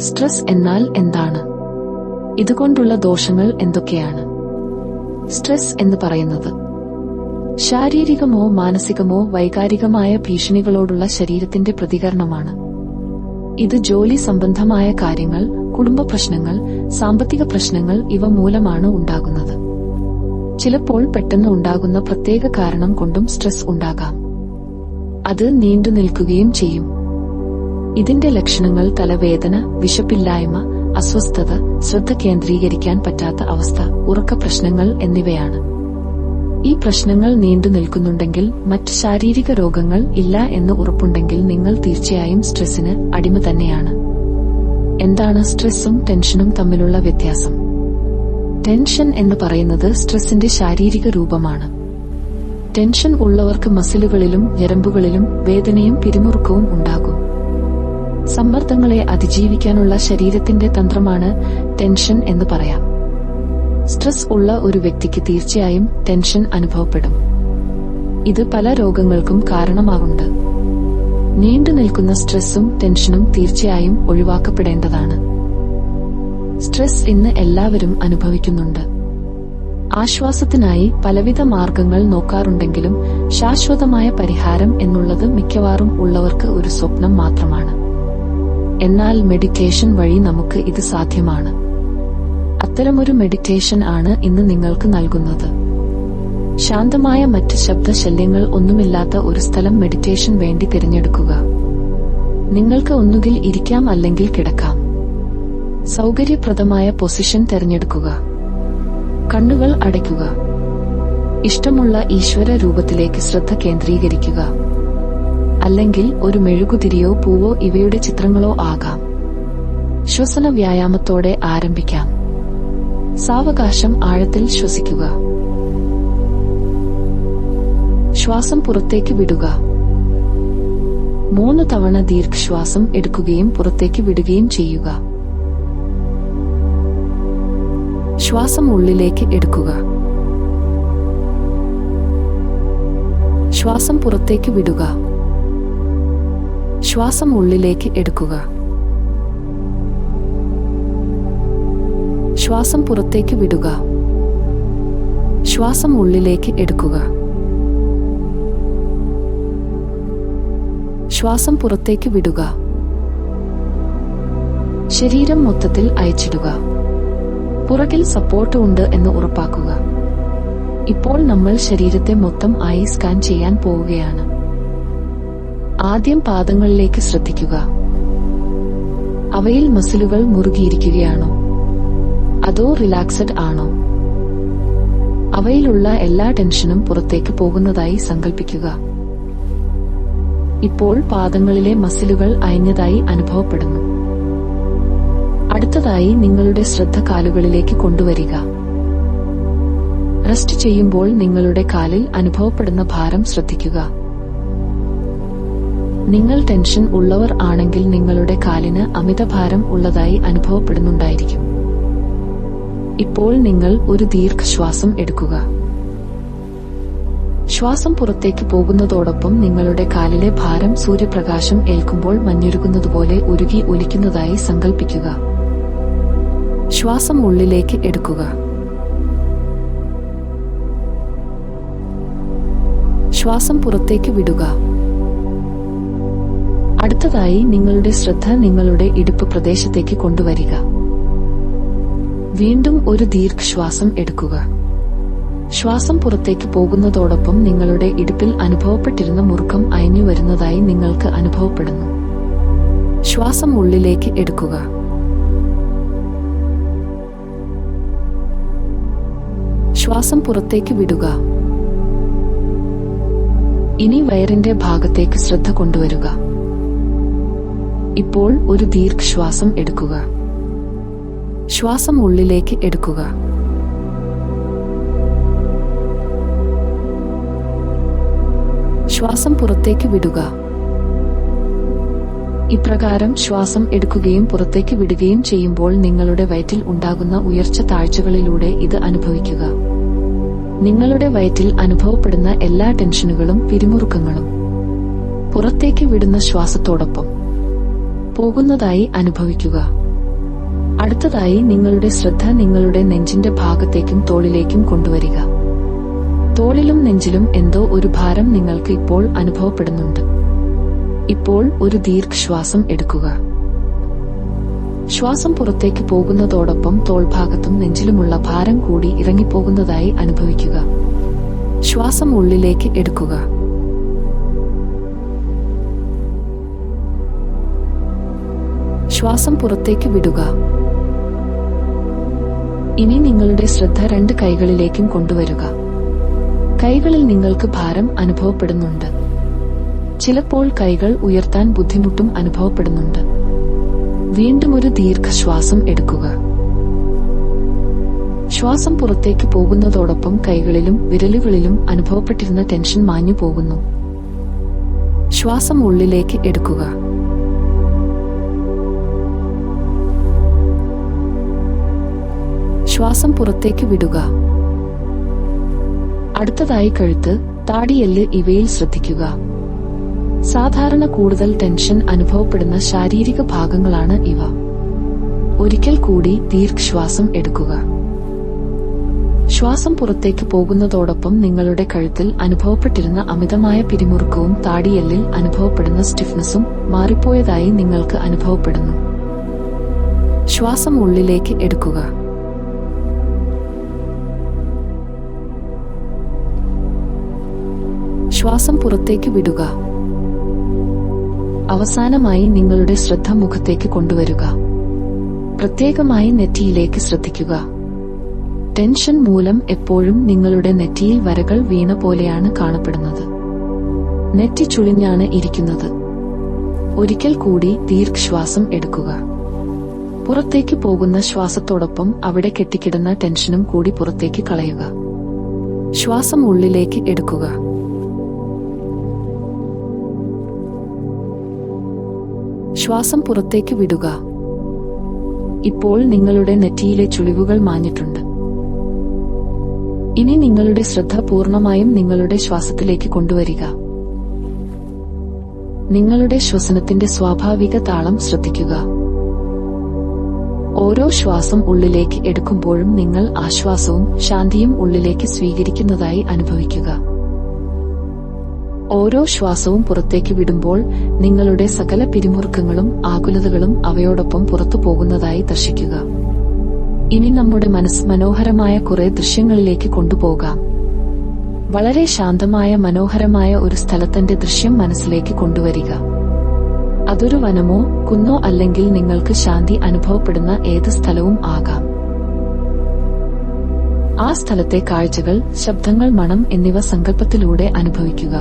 Stress എന്നാൽ എന്താണ്? ഇതുകൊണ്ടുള്ള ദോഷങ്ങൾ എന്തൊക്കെയാണ്? സ്ട്രെസ് എന്ന് പറയുന്നത് ശാരീരികമോ മാനസികമോ വൈകാരികമായ ഭീഷണികളോടുള്ള ശരീരത്തിന്റെ പ്രതികരണമാണ്. ഇത് ജോലി സംബന്ധമായ കാര്യങ്ങൾ, കുടുംബ പ്രശ്നങ്ങൾ, സാമ്പത്തിക പ്രശ്നങ്ങൾ ഇവ മൂലമാണ് ഉണ്ടാകുന്നത്. ചിലപ്പോൾ പെട്ടെന്ന് ഉണ്ടാകുന്ന പ്രത്യേക കാരണം കൊണ്ടും സ്ട്രെസ് ഉണ്ടാകാം. അത് നീണ്ടു നിൽക്കുകയും ചെയ്യും. ഇതിന്റെ ലക്ഷണങ്ങൾ തലവേദന, വിശപ്പില്ലായ്മ, അസ്വസ്ഥത, ശ്രദ്ധ കേന്ദ്രീകരിക്കാൻ പറ്റാത്ത അവസ്ഥ, ഉറക്ക പ്രശ്നങ്ങൾ എന്നിവയാണ്. ഈ പ്രശ്നങ്ങൾ നീണ്ടു നിൽക്കുന്നുണ്ടെങ്കിൽ മറ്റ് ശാരീരിക രോഗങ്ങൾ ഇല്ല എന്ന് ഉറപ്പുണ്ടെങ്കിൽ നിങ്ങൾ തീർച്ചയായും സ്ട്രെസ്സിന് അടിമ തന്നെയാണ്. എന്താണ് സ്ട്രെസ്സും ടെൻഷനും തമ്മിലുള്ള വ്യത്യാസം? ടെൻഷൻ എന്ന് പറയുന്നത് സ്ട്രെസ്സിന്റെ ശാരീരിക രൂപമാണ്. ടെൻഷൻ ഉള്ളവർക്ക് മസിലുകളിലും ഞരമ്പുകളിലും വേദനയും പിരിമുറുക്കവും ഉണ്ടാകും. സമ്മർദ്ദങ്ങളെ അതിജീവിക്കാനുള്ള ശരീരത്തിന്റെ തന്ത്രമാണ് ടെൻഷൻ എന്ന് പറയാം. സ്ട്രെസ് ഉള്ള ഒരു വ്യക്തിക്ക് തീർച്ചയായും ടെൻഷൻ അനുഭവപ്പെടും. ഇത് പല രോഗങ്ങൾക്കും കാരണമാകുന്നുണ്ട്. നീണ്ടു നിൽക്കുന്ന സ്ട്രെസ്സും ടെൻഷനും തീർച്ചയായും ഒഴിവാക്കപ്പെടേണ്ടതാണ്. സ്ട്രെസ് ഇന്ന് എല്ലാവരും അനുഭവിക്കുന്നുണ്ട്. ആശ്വാസത്തിനായി പലവിധ മാർഗങ്ങൾ നോക്കാറുണ്ടെങ്കിലും ശാശ്വതമായ പരിഹാരം എന്നുള്ളത് മിക്കവാറും ഉള്ളവർക്ക് ഒരു സ്വപ്നം മാത്രമാണ്. എന്നാൽ മെഡിറ്റേഷൻ വഴി നമുക്ക് ഇത് സാധ്യമാണ്. അത്തരമൊരു മെഡിറ്റേഷൻ ആണ് ഇന്ന് നിങ്ങൾക്ക് നൽകുന്നത്. ശാന്തമായ മറ്റ് ശബ്ദശല്യങ്ങൾ ഒന്നുമില്ലാത്ത ഒരു സ്ഥലം മെഡിറ്റേഷൻ വേണ്ടി തിരഞ്ഞെടുക്കുക. നിങ്ങൾക്ക് ഒന്നുകിൽ ഇരിക്കാം അല്ലെങ്കിൽ കിടക്കാം. സൗകര്യപ്രദമായ പൊസിഷൻ തിരഞ്ഞെടുക്കുക. കണ്ണുകൾ അടയ്ക്കുക. ഇഷ്ടമുള്ള ഈശ്വര രൂപത്തിലേക്ക് ശ്രദ്ധ കേന്ദ്രീകരിക്കുക. അല്ലെങ്കിൽ ഒരു മെഴുകുതിരിയോ പൂവോ ഇവയുടെ ചിത്രങ്ങളോ ആകാം. ശ്വസന വ്യായാമത്തോടെ ആരംഭിക്കാം. സാവകാശം ആഴത്തിൽ ശ്വസിക്കുക. ശ്വാസം പുറത്തേക്ക് വിടുക. 3 തവണ ദീർഘശ്വാസം എടുക്കുകയും പുറത്തേക്ക് വിടുകയും ചെയ്യുക. ശ്വാസം ഉള്ളിലേക്ക് എടുക്കുക. ശ്വാസം പുറത്തേക്ക് വിടുക. ശ്വാസം ഉള്ളിലേക്ക് എടുക്കുക. ശ്വാസം പുറത്തേക്ക് വിടുക. ശ്വാസം ഉള്ളിലേക്ക് എടുക്കുക. ശ്വാസം പുറത്തേക്ക് വിടുക. ശരീരം മൊത്തത്തിൽ അയച്ചിടുക. പുറകിൽ സപ്പോർട്ട് ഉണ്ട് എന്ന് ഉറപ്പാക്കുക. ഇപ്പോൾ നമ്മൾ ശരീരത്തെ മൊത്തം ആയി സ്കാൻ ചെയ്യാൻ പോവുകയാണ്. ആദ്യം പാദങ്ങളിലേക്ക് ശ്രദ്ധിക്കുക. അവയിൽ മസിലുകൾ മുറുകിയിരിക്കുകയാണോ അതോ റിലാക്സ്ഡ് ആണോ? അവയിലുള്ള എല്ലാ ടെൻഷനും പുറത്തേക്ക് പോകുന്നതായി സങ്കൽപ്പിക്കുക. ഇപ്പോൾ പാദങ്ങളിലെ മസിലുകൾ അയഞ്ഞതായി അനുഭവപ്പെടുന്നു. അടുത്തതായി നിങ്ങളുടെ ശ്രദ്ധ കാലുകളിലേക്ക് കൊണ്ടുവരിക. റെസ്റ്റ് ചെയ്യുമ്പോൾ നിങ്ങളുടെ കാലിൽ അനുഭവപ്പെടുന്ന ഭാരം ശ്രദ്ധിക്കുക. നിങ്ങൾ ടെൻഷൻ ഉള്ളവർ ആണെങ്കിൽ നിങ്ങളുടെ കാലിന് അമിതഭാരം ഉള്ളതായി അനുഭവപ്പെടുന്നുണ്ടായിരിക്കും. ഇപ്പോൾ നിങ്ങൾ ഒരു ദീർഘശ്വാസം എടുക്കുക. ശ്വാസം പുറത്തേക്ക് പോകുന്നതോടൊപ്പം നിങ്ങളുടെ കാലിലെ ഭാരം സൂര്യപ്രകാശം ഏൽക്കുമ്പോൾ മഞ്ഞുരുകുന്നതുപോലെ ഉരുകി ഒലിക്കുന്നതായി സങ്കൽപ്പിക്കുക. ശ്വാസം ഉള്ളിലേക്ക് എടുക്കുക. ശ്വാസം പുറത്തേക്ക് വിടുക. അടുത്തതായി നിങ്ങളുടെ ശ്രദ്ധ നിങ്ങളുടെ ഇടുപ്പ് പ്രദേശത്തേക്ക് കൊണ്ടുവരിക. വീണ്ടും ഒരു ദീർഘശ്വാസം എടുക്കുക. ശ്വാസം പുറത്തേക്ക് പോകുന്നതോടൊപ്പം നിങ്ങളുടെ ഇടുപ്പിൽ അനുഭവപ്പെട്ടിരുന്ന മുറുക്കം അയഞ്ഞു വരുന്നതായി നിങ്ങൾക്ക് അനുഭവപ്പെടുന്നു. ശ്വാസം ഉള്ളിലേക്ക് എടുക്കുക. ശ്വാസം പുറത്തേക്ക് വിടുക. ഇനി വയറിന്റെ ഭാഗത്തേക്ക് ശ്രദ്ധ കൊണ്ടുവരിക. ഇപ്പോൾ ഒരു ദീർഘശ്വാസം എടുക്കുക. ശ്വാസം ഉള്ളിലേക്ക് എടുക്കുക. ശ്വാസം പുറത്തേക്ക് വിടുക. ഇപ്രകാരം ശ്വാസം എടുക്കുകയും പുറത്തേക്ക് വിടുകയും ചെയ്യുമ്പോൾ നിങ്ങളുടെ വയറ്റിൽ ഉണ്ടാകുന്ന ഉയർച്ച താഴ്ചകളിലൂടെ ഇത് അനുഭവിക്കുക. നിങ്ങളുടെ വയറ്റിൽ അനുഭവപ്പെടുന്ന എല്ലാ ടെൻഷനുകളും പിരിമുറുക്കങ്ങളും പുറത്തേക്ക് വിടുന്ന ശ്വാസത്തോടൊപ്പം പോകുന്നതായി അനുഭവിക്കുക. അടുത്തതായി നിങ്ങളുടെ ശ്രദ്ധ നിങ്ങളുടെ നെഞ്ചിന്റെ ഭാഗത്തേക്കും തോളിലേക്കും കൊണ്ടുവരിക. തോളിലും നെഞ്ചിലും എന്തോ ഒരു ഭാരം നിങ്ങൾക്ക് ഇപ്പോൾ അനുഭവപ്പെടുന്നുണ്ട്. ഇപ്പോൾ ഒരു ദീർഘശ്വാസം എടുക്കുക. ശ്വാസം പുറത്തേക്ക് പോകുന്നതോടൊപ്പം തോൾഭാഗത്തും നെഞ്ചിലുമുള്ള ഭാരം കൂടി ഇറങ്ങിപ്പോകുന്നതായി അനുഭവിക്കുക. ശ്വാസം ഉള്ളിലേക്ക് എടുക്കുക. ശ്വാസം പുറത്തേക്ക് വിടുക. ഇനി നിങ്ങളുടെ ശ്രദ്ധ 2 കൈകളിലേക്കും കൊണ്ടുവരിക. കൈകളിൽ നിങ്ങൾക്ക് ഭാരം അനുഭവപ്പെടുന്നുണ്ട്. ചിലപ്പോൾ കൈകൾ ഉയർത്താൻ ബുദ്ധിമുട്ടും അനുഭവപ്പെടുന്നുണ്ട്. വീണ്ടും ഒരു ദീർഘശ്വാസം എടുക്കുക. ശ്വാസം പുറത്തേക്ക് പോകുന്നതോടൊപ്പം കൈകളിലും വിരലുകളിലും അനുഭവപ്പെട്ടിരുന്ന ടെൻഷൻ മാഞ്ഞു പോകുന്നു. ശ്വാസം ഉള്ളിലേക്ക് എടുക്കുക. ശ്വാസം പുറത്തേക്ക് വിടുക. അടുത്തതായി കഴുത്ത്, താടിയെല്ല് ഇവയിൽ ശ്രദ്ധിക്കുക. സാധാരണ കൂടുതൽ ടെൻഷൻ അനുഭവപ്പെടുന്ന ശാരീരിക ഭാഗങ്ങളാണ് ഇവ. ഒരിക്കൽ കൂടി ദീർഘശ്വാസം എടുക്കുക. ശ്വാസം പുറത്തേക്ക് പോകുന്നതോടൊപ്പം നിങ്ങളുടെ കഴുത്തിൽ അനുഭവപ്പെട്ടിരുന്ന അമിതമായ പിരിമുറുക്കവും താടിയെല്ലിൽ അനുഭവപ്പെടുന്ന സ്റ്റിഫ്നെസ്സും മാറിപ്പോയതായി നിങ്ങൾക്ക് അനുഭവപ്പെടുന്നു. ശ്വാസം ഉള്ളിലേക്ക് എടുക്കുക. ശ്വാസം പുറത്തേക്ക് വിടുക. അവസാനമായി നിങ്ങളുടെ ശ്രദ്ധ മുഖത്തേക്ക് കൊണ്ടുവരിക. പ്രത്യേകമായി നെറ്റിയിലേക്ക് ശ്രദ്ധിക്കുക. ടെൻഷൻ മൂലം എപ്പോഴും നിങ്ങളുടെ നെറ്റിയിൽ വരകൾ വീണ പോലെയാണ് കാണപ്പെടുന്നത്. നെറ്റി ചുളിഞ്ഞാണ് ഇരിക്കുന്നത്. ഒരിക്കൽ കൂടി ദീർഘശ്വാസം എടുക്കുക. പുറത്തേക്ക് പോകുന്ന ശ്വാസത്തോടൊപ്പം അവിടെ കെട്ടിക്കിടന്ന ടെൻഷനും കൂടി പുറത്തേക്ക് കളയുക. ശ്വാസം ഉള്ളിലേക്ക് എടുക്കുക. ശ്വാസം പുറത്തേക്ക് വിടുക. ഇപ്പോൾ നിങ്ങളുടെ നെറ്റിയിലെ ചുളിവുകൾ മാഞ്ഞിട്ടുണ്ട്. ഇനി നിങ്ങളുടെ ശ്രദ്ധ പൂർണ്ണമായും നിങ്ങളുടെ ശ്വാസത്തിലേക്ക് കൊണ്ടുവരിക. നിങ്ങളുടെ ശ്വസനത്തിന്റെ സ്വാഭാവിക താളം ശ്രദ്ധിക്കുക. ഓരോ ശ്വാസം ഉള്ളിലേക്ക് എടുക്കുമ്പോഴും നിങ്ങൾ ആശ്വാസവും ശാന്തിയും ഉള്ളിലേക്ക് സ്വീകരിക്കുന്നതായി അനുഭവിക്കുക. ഓരോ ശ്വാസവും പുറത്തേക്ക് വിടുമ്പോൾ നിങ്ങളുടെ സകല പിരിമുറുക്കങ്ങളും ആകുലതകളും അവയോടൊപ്പം പുറത്തു പോകുന്നതായി ദർശിക്കുക. ഇനി നമ്മുടെ മനസ്സ് മനോഹരമായ കുറെ ദൃശ്യങ്ങളിലേക്ക് കൊണ്ടുപോകാം. വളരെ ശാന്തമായ മനോഹരമായ ഒരു സ്ഥലത്തിന്റെ ദൃശ്യം മനസ്സിലേക്ക് കൊണ്ടുവരിക. അതൊരു വനമോ കുന്നോ അല്ലെങ്കിൽ നിങ്ങൾക്ക് ശാന്തി അനുഭവപ്പെടുന്ന ഏത് സ്ഥലവും ആകാം. ആ സ്ഥലത്തെ കാഴ്ചകൾ, ശബ്ദങ്ങൾ, മണം എന്നിവ സങ്കല്പത്തിലൂടെ അനുഭവിക്കുക.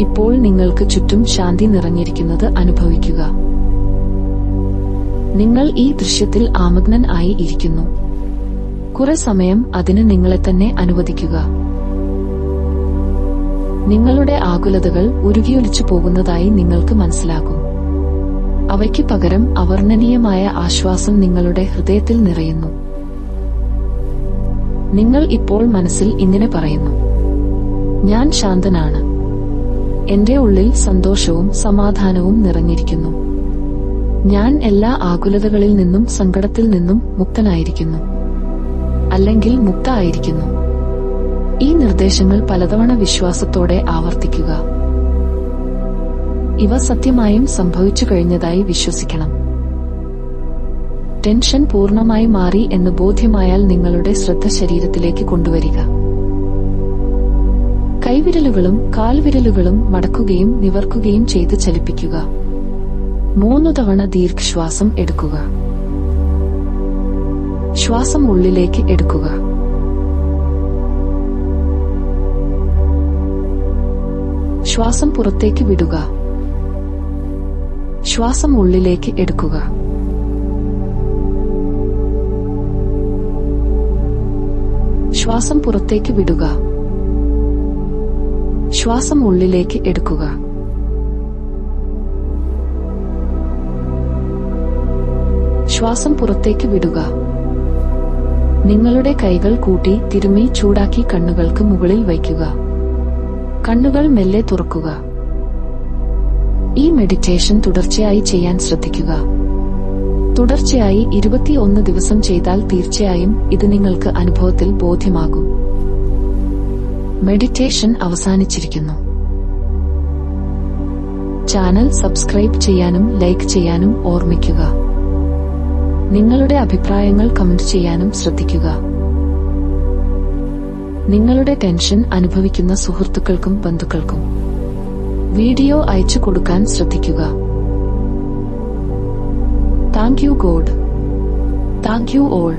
ഇപ്പോൾ നിങ്ങൾക്ക് ചുറ്റും ശാന്തി നിറഞ്ഞിരിക്കുന്നത് അനുഭവിക്കുക. നിങ്ങൾ ഈ ദൃശ്യത്തിൽ ആമഗ്നൻ ആയി ഇരിക്കുന്നു. കുറെ സമയം അതിന് നിങ്ങളെ തന്നെ അനുവദിക്കുക. നിങ്ങളുടെ ആകുലതകൾ ഉരുകിയൊലിച്ചു പോകുന്നതായി നിങ്ങൾക്ക് മനസ്സിലാകും. അവയ്ക്ക് പകരം അവർണ്ണനീയമായ ആശ്വാസം നിങ്ങളുടെ ഹൃദയത്തിൽ നിറയുന്നു. നിങ്ങൾ ഇപ്പോൾ മനസ്സിൽ ഇങ്ങനെ പറയുന്നു: ഞാൻ ശാന്തനാണ്. എന്റെ ഉള്ളിൽ സന്തോഷവും സമാധാനവും നിറഞ്ഞിരിക്കുന്നു. ഞാൻ എല്ലാ ആകുലതകളിൽ നിന്നും സങ്കടത്തിൽ നിന്നും മുക്തനായിരിക്കുന്നു, അല്ലെങ്കിൽ മുക്ത ആയിരിക്കുന്നു. ഈ നിർദ്ദേശങ്ങൾ പലതവണ വിശ്വാസത്തോടെ ആവർത്തിക്കുക. ഇവ സത്യമായും സംഭവിച്ചു കഴിഞ്ഞതായി വിശ്വസിക്കണം. ടെൻഷൻ പൂർണ്ണമായി മാറി എന്ന് ബോധ്യമായാൽ നിങ്ങളുടെ ശ്രദ്ധ ശരീരത്തിലേക്ക് കൊണ്ടുവരിക. കൈവിരലുകളും കാൽവിരലുകളും മടക്കുകയും നിവർക്കുകയും ചെയ്ത് ചലിപ്പിക്കുക. 3 തവണ ദീർഘശ്വാസം എടുക്കുക. ശ്വാസം ഉള്ളിലേക്ക് എടുക്കുക. ശ്വാസം പുറത്തേക്ക് വിടുക. ശ്വാസം ഉള്ളിലേക്ക് എടുക്കുക. ശ്വാസം പുറത്തേക്ക് വിടുക. ശ്വാസം ഉള്ളിലേക്ക് എടുക്കുക. ശ്വാസം പുറത്തേക്ക് വിടുക. നിങ്ങളുടെ കൈകൾ കൂട്ടി തിരുമ്മി ചൂടാക്കി കണ്ണുകൾക്ക് മുകളിൽ വയ്ക്കുക. കണ്ണുകൾ മെല്ലെ തുറക്കുക. ഈ മെഡിറ്റേഷൻ തുടർച്ചയായി ചെയ്യാൻ ശ്രദ്ധിക്കുക. തുടർച്ചയായി 21 ദിവസം ചെയ്താൽ തീർച്ചയായും ഇത് നിങ്ങൾക്ക് അനുഭവത്തിൽ ബോധ്യമാകും. മെഡിറ്റേഷൻ അവസാനിച്ചിരിക്കുന്നു. ചാനൽ സബ്സ്ക്രൈബ് ചെയ്യാനും ലൈക്ക് ചെയ്യാനും ഓർമ്മിക്കുക. നിങ്ങളുടെ അഭിപ്രായങ്ങൾ കമന്റ് ചെയ്യാനും ശ്രദ്ധിക്കുക. നിങ്ങളുടെ ടെൻഷൻ അനുഭവിക്കുന്ന സുഹൃത്തുക്കൾക്കും ബന്ധുക്കൾക്കും വീഡിയോ അയച്ചു കൊടുക്കാൻ ശ്രദ്ധിക്കുക. Thank you God. Thank you all.